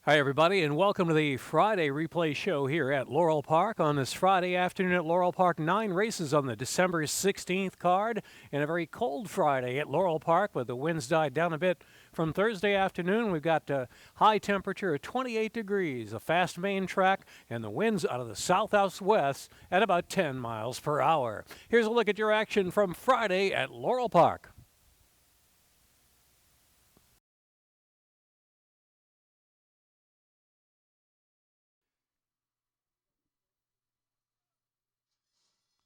Hi, everybody, and welcome to the Friday replay show here at Laurel Park on this Friday afternoon at Laurel Park. 9 races on the December 16th card, and a very cold Friday at Laurel Park with the winds died down a bit from Thursday afternoon. We've got a high temperature of 28 degrees, a fast main track, and the winds out of the south-southwest at about 10 miles per hour. Here's a look at your action from Friday at Laurel Park.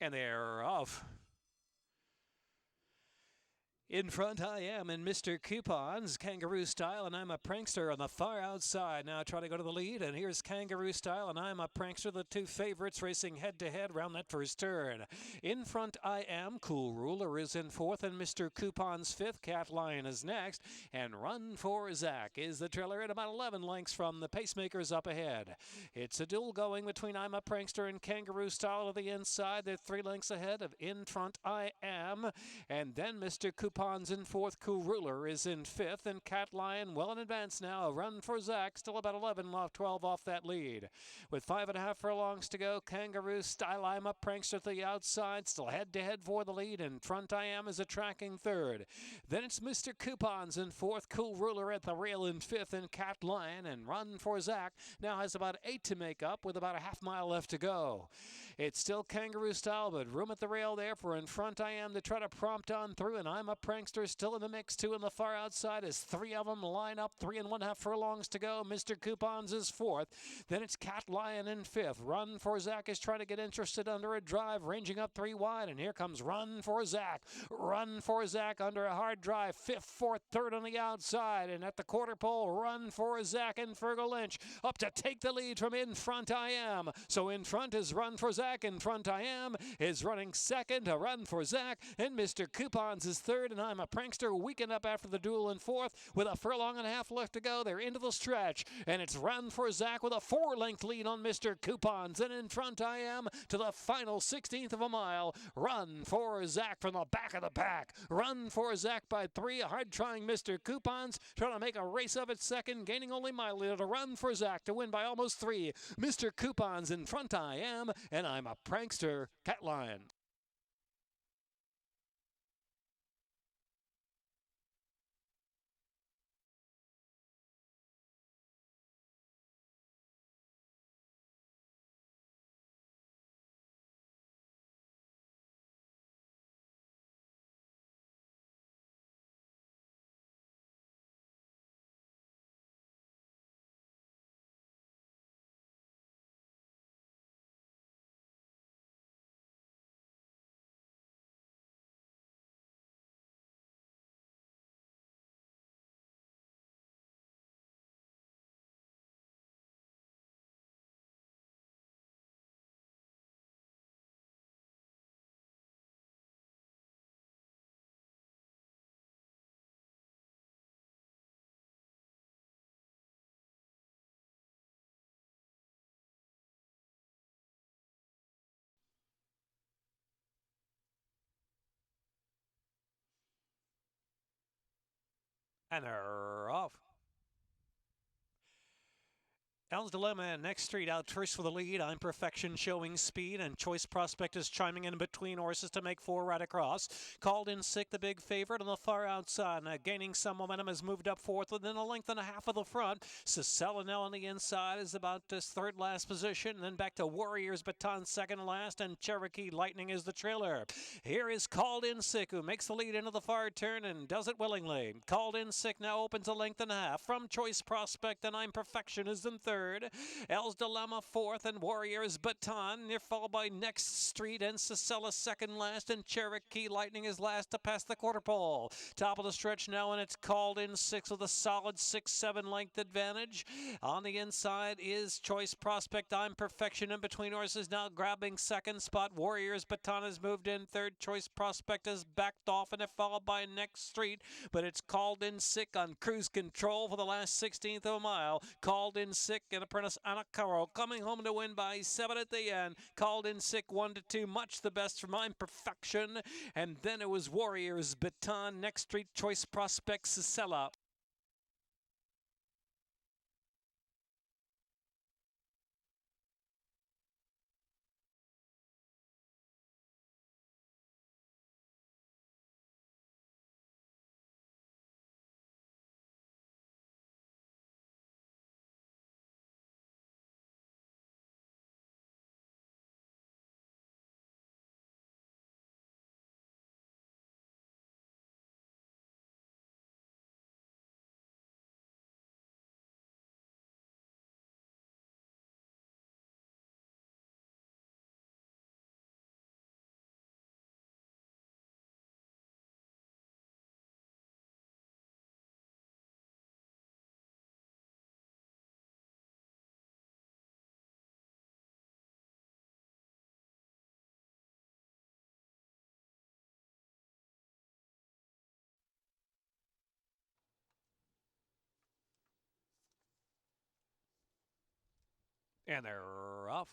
And they're off. In front, I am in Mr. Coupons, Kangaroo Style, and I'm a Prankster on the far outside. Now try to go to the lead, and here's Kangaroo Style, and I'm a Prankster, the two favorites racing head-to-head around that first turn. In front, I am. Cool Ruler is in fourth, and Mr. Coupons fifth. Cat Lion is next, and Run for Zach is the trailer at about 11 lengths from the Pacemakers up ahead. It's a duel going between I'm a Prankster and Kangaroo Style to the inside. They're 3 lengths ahead of In Front, I Am, and then Mr. Coupons in fourth, Cool Ruler is in fifth, and Cat Lion well in advance now. Run for Zach, still about 11 off 12 off that lead. With 5.5 furlongs to go, Kangaroo Style, I'm a Prankster to the outside, still head-to-head for the lead. In front, I am is a tracking third. Then it's Mr. Coupons in fourth, Cool Ruler at the rail in fifth, and Cat Lion, and Run for Zach now has about 8 to make up with about a half mile left to go. It's still Kangaroo Style, but room at the rail there for In Front, I Am to try to prompt on through, and I'm a Prankster still in the mix too. On the far outside as 3 of them line up, 3.5 furlongs to go. Mr. Coupons is fourth. Then it's Cat Lion in fifth. Run for Zach is trying to get interested under a drive, ranging up 3 wide, and here comes Run for Zach. Run for Zach under a hard drive, fifth, fourth, third on the outside, and at the quarter pole, Run for Zach and Fergal Lynch up to take the lead from In Front, I Am. So in front is Run for Zach. In front, I Am is running second to Run for Zach, and Mr. Coupons is third, and I'm a Prankster weakened up after the duel in fourth with a furlong and a half left to go. They're into the stretch, and it's Run for Zach with a 4-length lead on Mr. Coupons, and In Front, I Am to the final 16th of a mile. Run for Zach from the back of the pack. Run for Zach by 3. Hard trying Mr. Coupons, trying to make a race of it second, gaining only mildly to Run for Zach to win by almost 3. Mr. Coupons in front, I Am, and I'm a Prankster, Cat Lion. And they're off. Al's Dilemma and Next Street out first for the lead. I'm Perfection showing speed, and Choice Prospect is chiming in between horses to make 4 right across. Called in Sick, the big favorite on the far outside. Now gaining some momentum, has moved up fourth within a length and a half of the front. Cicella now on the inside is about this third last position. And then back to Warriors Baton second last, and Cherokee Lightning is the trailer. Here is Called in Sick, who makes the lead into the far turn and does it willingly. Called in Sick now opens a length and a half from Choice Prospect, and I'm Perfection is in third. Al's Dilemma fourth, and Warriors Baton. They're followed by Next Street and Cicella second last, and Cherokee Lightning is last to pass the quarter pole. Top of the stretch now, and it's Called in Six with a solid 6-7 length advantage. On the inside is Choice Prospect. I'm Perfection in between horses now grabbing second spot. Warriors Baton has moved in third. Choice Prospect has backed off, and they're followed by Next Street, but it's Called in Sick on cruise control for the last 16th of a mile. Called in Sick and Apprentice Anacaro coming home to win by 7 at the end. Called in Sick 1-2, much the best for Mine Perfection. And then it was Warriors Baton, Next Street, Choice Prospect, Cicella. And they're off.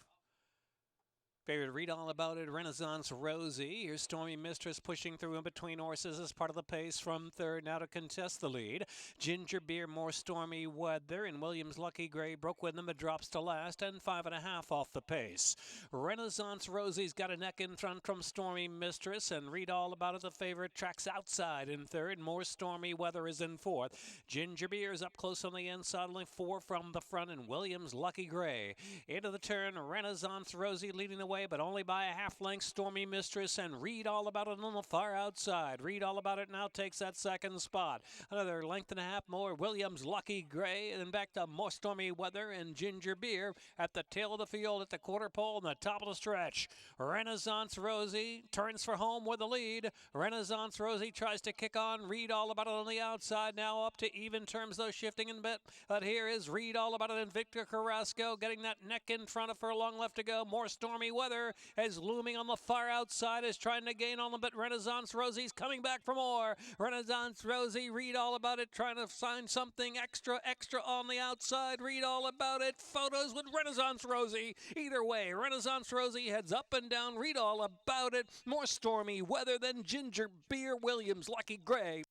Favorite read all about it, Renaissance Rosie. Here's Stormy Mistress pushing through in between horses as part of the pace from third now to contest the lead. Ginger Beer, more stormy weather, and Williams Lucky Gray broke with them, but drops to last, and 5.5 off the pace. Renaissance Rosie's got a neck in front from Stormy Mistress, and read all about it. The favorite tracks outside in third. More stormy weather is in fourth. Ginger Beer is up close on the inside, only 4 from the front, and Williams Lucky Gray. Into the turn, Renaissance Rosie leading the way, but only by a half length. Stormy Mistress and Read All About It on the far outside. Read All About It now takes that second spot. Another length and a half more. Williams Lucky Gray, and back to more stormy weather and Ginger Beer at the tail of the field at the quarter pole and the top of the stretch. Renaissance Rosie turns for home with the lead. Renaissance Rosie tries to kick on. Read All About It on the outside, now up to even terms, though shifting in a bit. But here is Read All About It and Victor Carrasco getting that neck in front of Furlong left to go. More stormy weather is looming on the far outside, is trying to gain on them, but Renaissance Rosie's coming back for more. Renaissance Rosie, Read All About It, trying to find something extra on the outside. Read All About It, photos with Renaissance Rosie. Either way, Renaissance Rosie heads up and down. Read All About It, more stormy weather than Ginger Beer, Williams Lucky Gray.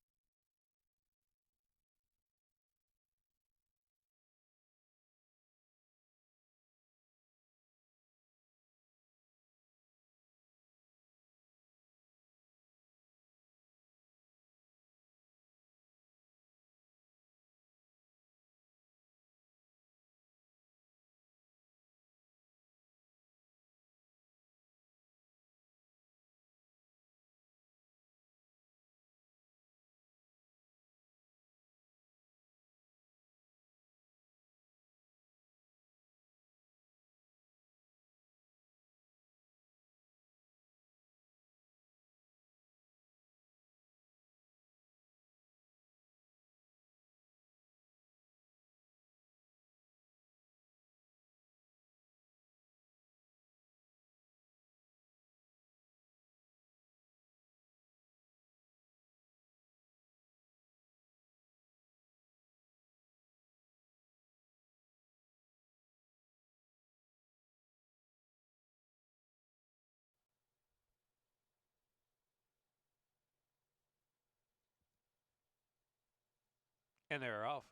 And they're off.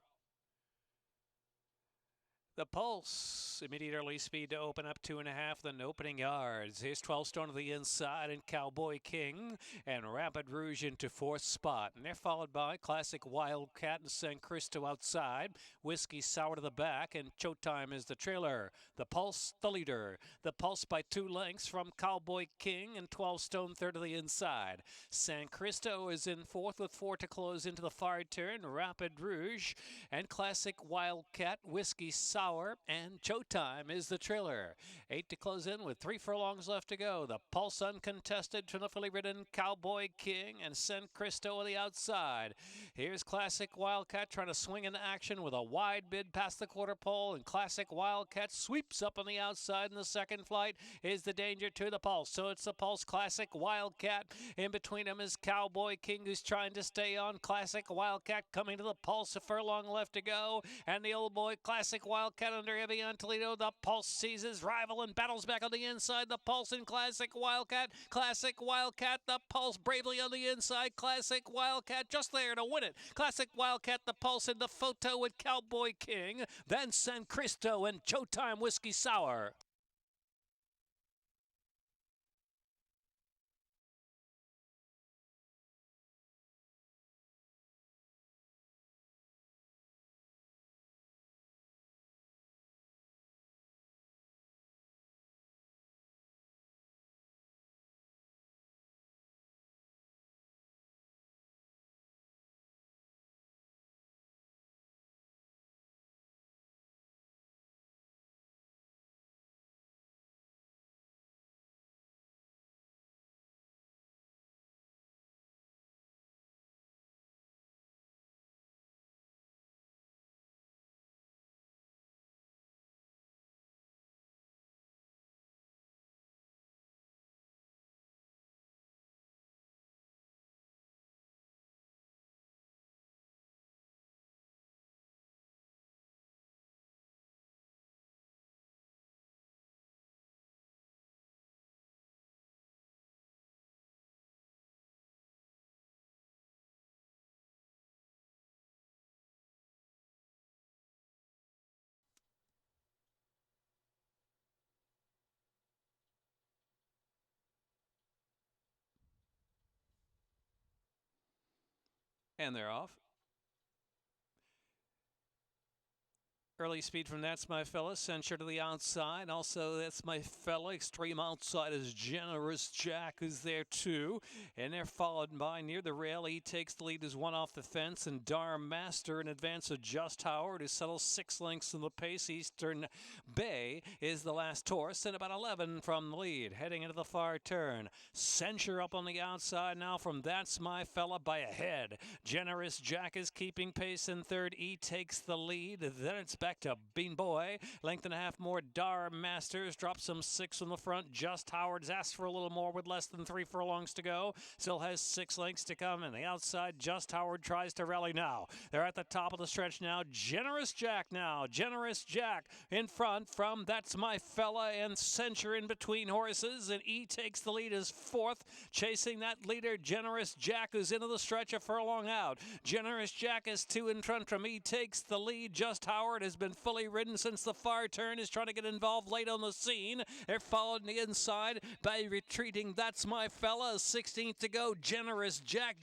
The Pulse, immediate early speed to open up 2.5, then opening yards. Here's 12 Stone to the inside and Cowboy King and Rapid Rouge into fourth spot. And they're followed by Classic Wildcat and San Cristo outside. Whiskey Sour to the back, and Showtime is the trailer. The Pulse, the leader. The Pulse by 2 lengths from Cowboy King and 12 Stone third to the inside. San Cristo is in fourth with 4 to close into the far turn. Rapid Rouge and Classic Wildcat, Whiskey Sour, and Showtime is the trailer. 8 to close in with 3 furlongs left to go. The Pulse uncontested, terrifically ridden Cowboy King and San Cristo on the outside. Here's Classic Wildcat trying to swing into action with a wide bid past the quarter pole, and Classic Wildcat sweeps up on the outside in the second flight. Is the danger to the Pulse, so it's the Pulse. Classic Wildcat in between them is Cowboy King, who's trying to stay on. Classic Wildcat coming to the Pulse, a furlong left to go, and the old boy Classic Wildcat under heavy on Toledo. The Pulse sees his rival and battles back on the inside. The Pulse and Classic Wildcat. Classic Wildcat, the Pulse bravely on the inside. Classic Wildcat just there to win it. Classic Wildcat, the Pulse in the photo with Cowboy King. Then San Cristo and Showtime Whiskey Sour. And they're off. Early speed from That's My Fella, censure to the outside. Also, That's My Fella. Extreme outside is Generous Jack, who's there too. And they're followed by near the rail. He takes the lead as one off the fence. And Dar Master in advance of Just Howard, who settles 6 lengths in the pace. Eastern Bay is the last horse, and about 11 from the lead. Heading into the far turn. Censure up on the outside now from That's My Fella by a head. Generous Jack is keeping pace in third. E takes the lead. Then it's back to Bean Boy. Length and a half more. Dar Masters drops some 6 in the front. Just Howard's asked for a little more with less than 3 furlongs to go. Still has 6 lengths to come. And the outside, Just Howard tries to rally now. They're at the top of the stretch now. Generous Jack now. Generous Jack in front from That's My Fella and Censure in between horses. And E takes the lead as fourth. Chasing that leader, Generous Jack, who's into the stretch a furlong out. Generous Jack is 2 in front from E takes the lead. Just Howard has been fully ridden since the far turn, is trying to get involved late on the scene. They're followed on the inside by retreating That's My Fella. 16th to go. Generous Jack.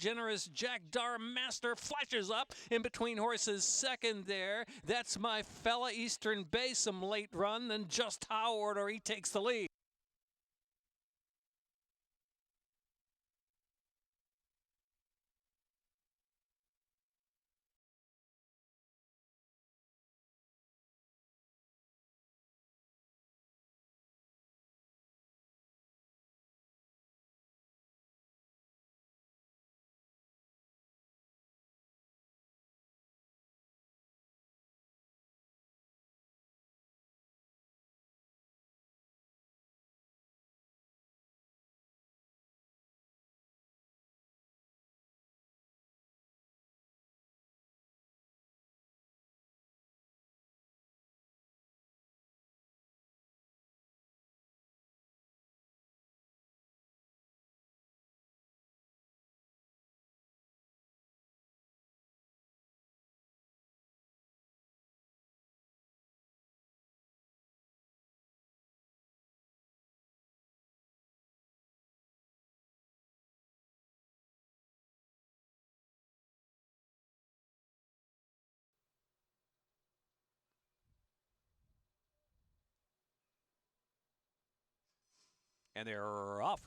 Dar Master flashes up in between horses. Second there. That's My Fella. Eastern Bay, some late run. Then Just Howard, or he takes the lead. And they're off.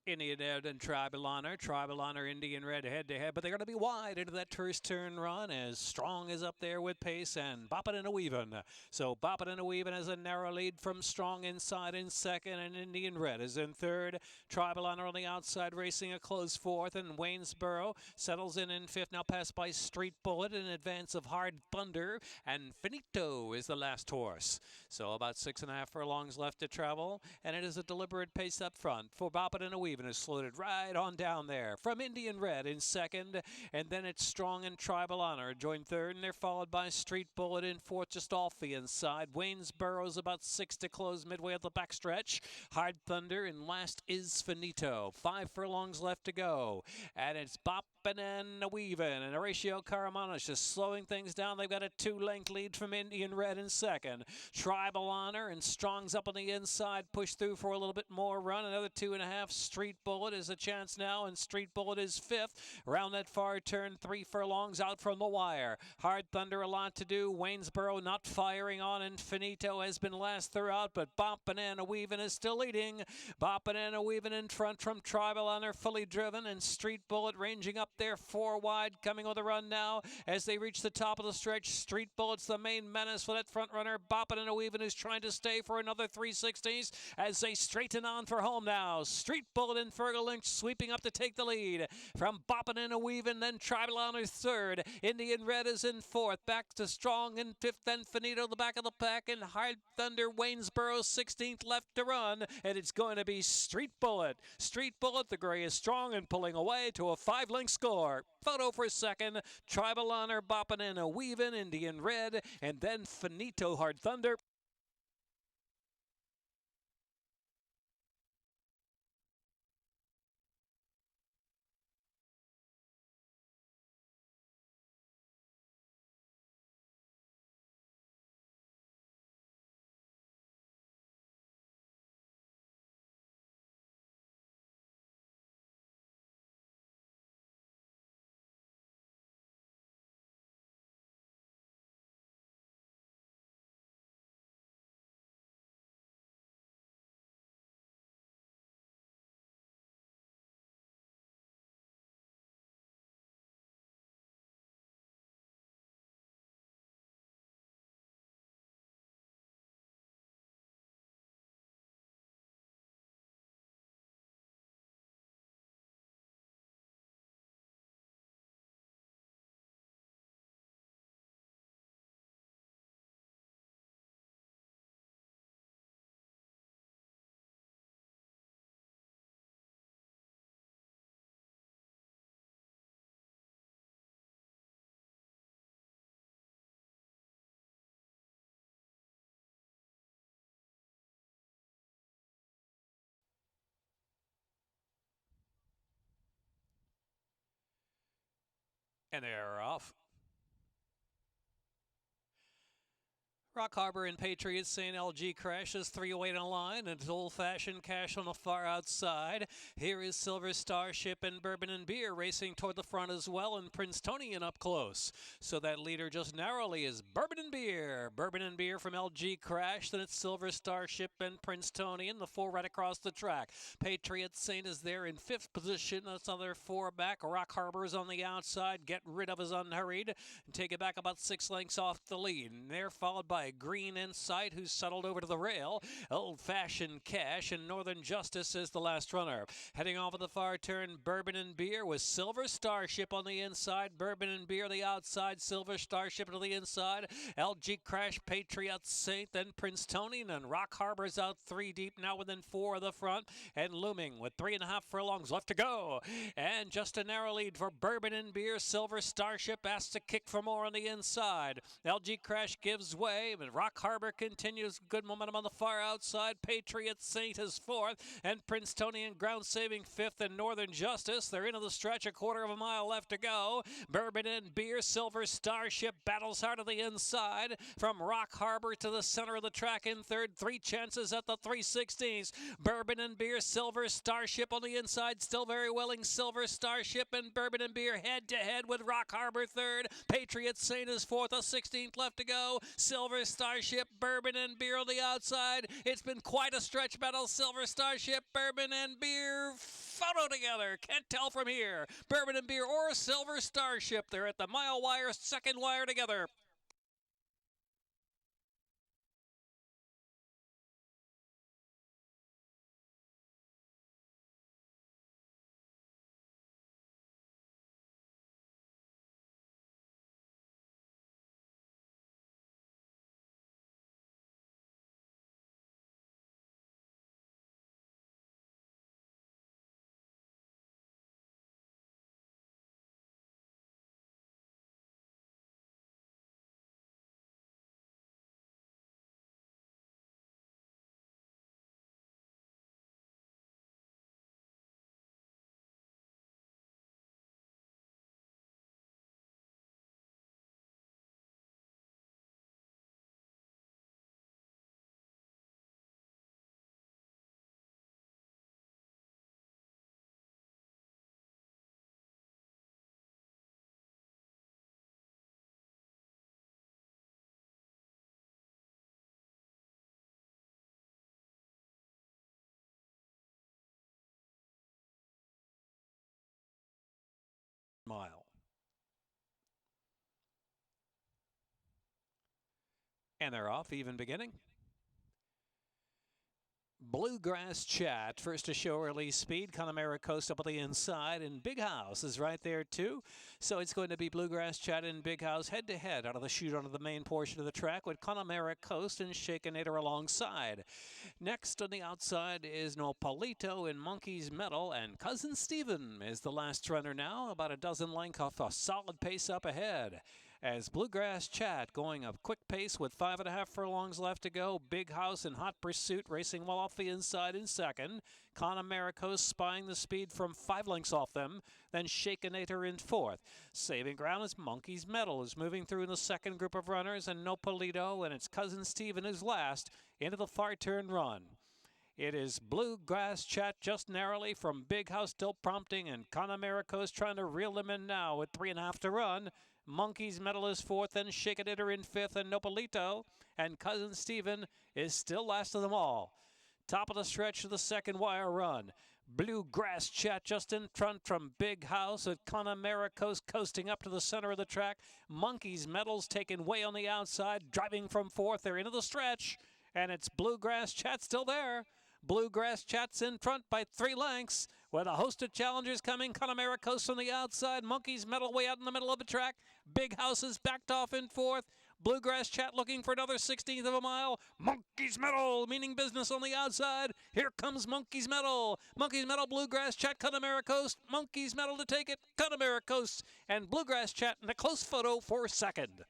Indian Red and Tribal Honor. Tribal Honor, Indian Red head-to-head, but they're going to be wide into that first turn run as Strong is up there with pace and Boppin' and a Weavin'. So Boppin' and a Weavin' has a narrow lead from Strong inside in second, and Indian Red is in third. Tribal Honor on the outside racing a close fourth, and Waynesboro settles in fifth, now passed by Street Bullet in advance of Hard Thunder, and Finito is the last horse. So about 6.5 furlongs left to travel, and it is a deliberate pace up front for Boppin' and a Weavin'. Is slotted right on down there from Indian Red in second, and then it's Strong and Tribal Honor join third, and they're followed by Street Bullet in fourth, just off the inside. Waynesboro's about 6 to close midway at the backstretch. Hard Thunder, and last is Finito. 5 furlongs left to go, and it's Boppin' and a Weavin', and Horatio Caramano's just slowing things down. They've got a 2-length lead from Indian Red in second. Tribal Honor and Strong's up on the inside, push through for a little bit more run. Another 2.5. Street Bullet is a chance now, and Street Bullet is fifth. Around that far turn, 3 furlongs out from the wire. Hard Thunder a lot to do. Waynesboro not firing on, and Finito has been last throughout, but Boppin' and a Weavin' is still leading. Boppin' and a Weavin' in front from Tribal Honor, fully driven, and Street Bullet ranging up there 4 wide, coming with a run now as they reach the top of the stretch. Street Bullet's the main menace for that front runner. Boppin' and a Weavin' is trying to stay for another 360s as they straighten on for home now. Street Bullet and Fergal Lynch sweeping up to take the lead from Boppin' and a Weavin', then Tribal Honor third. Indian Red is in fourth. Back to Strong in fifth, then Finito the back of the pack, and Hard Thunder. Waynesboro 16th left to run, and it's going to be Street Bullet. Street Bullet, the gray is Strong and pulling away to a 5-length score. Photo for second. Tribal Honor, Boppin' and a Weavin', Indian Red, and then Finito, Hard Thunder. And they're off. Rock Harbor and Patriots St. LG crashes 308 on line. It's old-fashioned cash on the far outside. Here is Silver Starship and Bourbon and Beer racing toward the front as well, and Princetonian up close. So that leader just narrowly is Bourbon and Beer. Bourbon and Beer from LG Crash, then it's Silver Starship and Princetonian, the four right across the track. Patriot Saint is there in fifth position. That's another four back. Rock Harbor is on the outside. Get rid of is unhurried. And take it back about 6 lengths off the lead. And they're followed by Green Insight, who's settled over to the rail. Old-fashioned Cash and Northern Justice is the last runner. Heading off of the far turn, Bourbon and Beer with Silver Starship on the inside. Bourbon and Beer the outside. Silver Starship to the inside. LG Crash, Patriot Saint, then Princetonian, and Rock Harbor's out 3 deep now within 4 of the front, and looming with 3.5 furlongs left to go. And just a narrow lead for Bourbon and Beer. Silver Starship asked to kick for more on the inside. LG Crash gives way, but Rock Harbor continues good momentum on the far outside. Patriot Saint is fourth, and Princetonian ground saving fifth, and Northern Justice. They're into the stretch, a quarter of a mile left to go. Bourbon and Beer, Silver Starship battles hard on the inside. From Rock Harbor to the center of the track in third, 3 chances at the 3/16. Bourbon and Beer, Silver Starship on the inside, still very willing. Silver Starship and Bourbon and Beer head to head with Rock Harbor third. Patriot Saint is fourth, a 16th left to go. Silver Starship, Bourbon and Beer on the outside. It's been quite a stretch battle. Silver Starship, Bourbon and Beer photo together. Can't tell from here. Bourbon and Beer or Silver Starship. They're at the mile wire, second wire together. Mile. And they're off, even beginning. Bluegrass Chat, first to show release speed. Connemara Coast up on the inside, and Big House is right there too. So it's going to be Bluegrass Chat and Big House head to head out of the chute onto the main portion of the track with Connemara Coast and Shakenator alongside. Next on the outside is Nopalito and Monkey's Metal, and Cousin Stephen is the last runner now, about a dozen lengths off a solid pace up ahead. As Bluegrass Chat going a quick pace with 5.5 furlongs left to go. Big House in hot pursuit, racing well off the inside in second. Connemara Coast spying the speed from 5 lengths off them. Then Shakenator in fourth. Saving ground is Monkey's Metal is moving through in the second group of runners, and Nopalito and its Cousin Stephen is last into the far turn run. It is Bluegrass Chat just narrowly from Big House still prompting, and Connemara Coast trying to reel them in now with 3.5 to run. Monkey's Metal is fourth, and Shakenator in fifth, and Nopalito and Cousin Stephen is still last of them all. Top of the stretch of the second wire run. Bluegrass Chat just in front from Big House at Connemara Coast coasting up to the center of the track. Monkey's Metal's taken way on the outside, driving from fourth. They're into the stretch, and it's Bluegrass Chat still there. Bluegrass Chat's in front by 3 lengths. With a host of challengers coming, Connemara Coast on the outside, Monkey's Metal way out in the middle of the track. Big House is backed off in fourth. Bluegrass Chat looking for another 16th of a mile. Monkey's Metal, meaning business on the outside. Here comes Monkey's Metal. Monkey's Metal, Bluegrass Chat, Connemara Coast. Monkey's Metal to take it, Connemara Coast. And Bluegrass Chat in a close photo for second.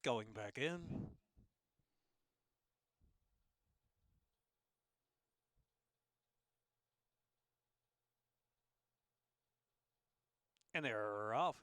Going back in. And they're off.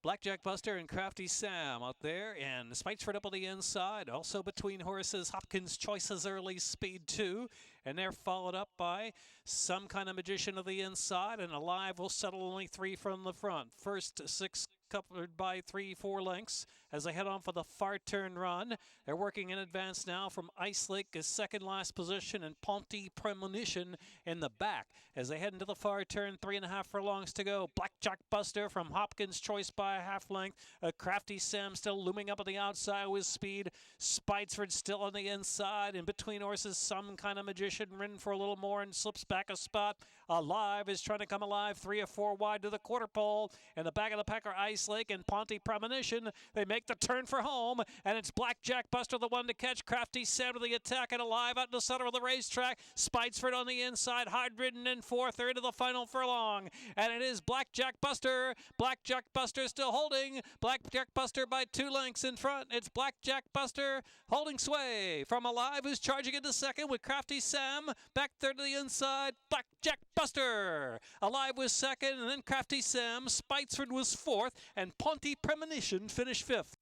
Blackjack Buster and Crafty Sam out there, and Spitesford up on the inside. Also between horses, Hopkins Choice's early speed too, and they're followed up by Some Kind of Magician of the inside, and Alive will settle only 3 from the front. First 6 covered by 3-4 lengths as they head on for the far turn run. They're working in advance now from Ice Lake as second last position and Ponte Premonition in the back as they head into the far turn. 3.5 furlongs to go. Blackjack Buster from Hopkins Choice by a half length. Crafty Sam still looming up on the outside with speed. Spitesford still on the inside. In between horses, Some Kind of Magician ridden for a little more and slips back a spot. Alive is trying to come alive 3 or 4 wide to the quarter pole. In the back of the pack are Ice Lake and Ponte Premonition. They make the turn for home, and it's Blackjack Buster the one to catch. Crafty Sam to the attack and Alive out in the center of the racetrack. Spitesford on the inside, hard ridden in 4/3 of the final furlong, and it is Blackjack Buster. Blackjack Buster still holding. Blackjack Buster by 2 lengths in front. It's Blackjack Buster holding sway from Alive, who's charging into second with Crafty Sam back third to the inside. Blackjack Buster. Alive was second, and then Crafty Sam. Spitesford was fourth, and Ponte Premonition finished fifth.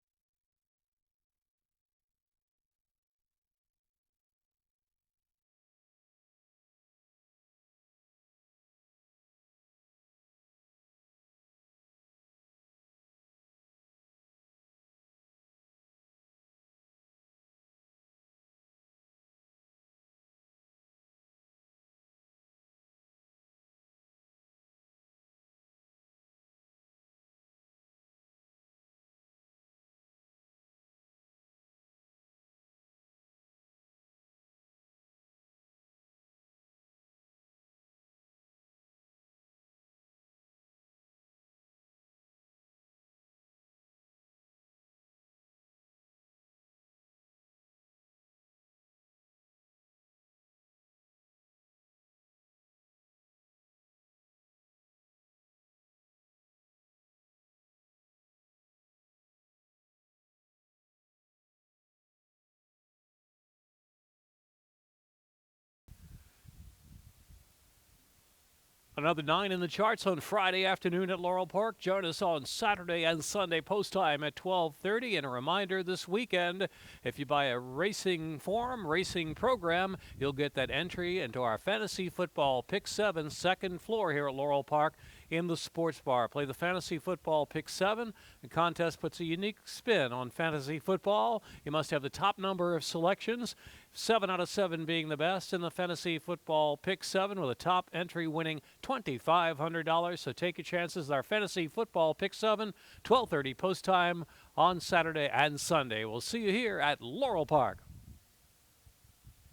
Another 9 in the charts on Friday afternoon at Laurel Park. Join us on Saturday and Sunday post time at 12:30. And a reminder this weekend, if you buy a racing form, racing program, you'll get that entry into our Fantasy Football Pick 7 second floor here at Laurel Park in the sports bar. Play the Fantasy Football Pick 7. The contest puts a unique spin on fantasy football. You must have the top number of selections, 7 out of 7 being the best in the Fantasy Football Pick 7, with a top entry winning $2,500. So take your chances. Our Fantasy Football Pick 7, 12:30 post time on Saturday and Sunday. We'll see you here at Laurel Park.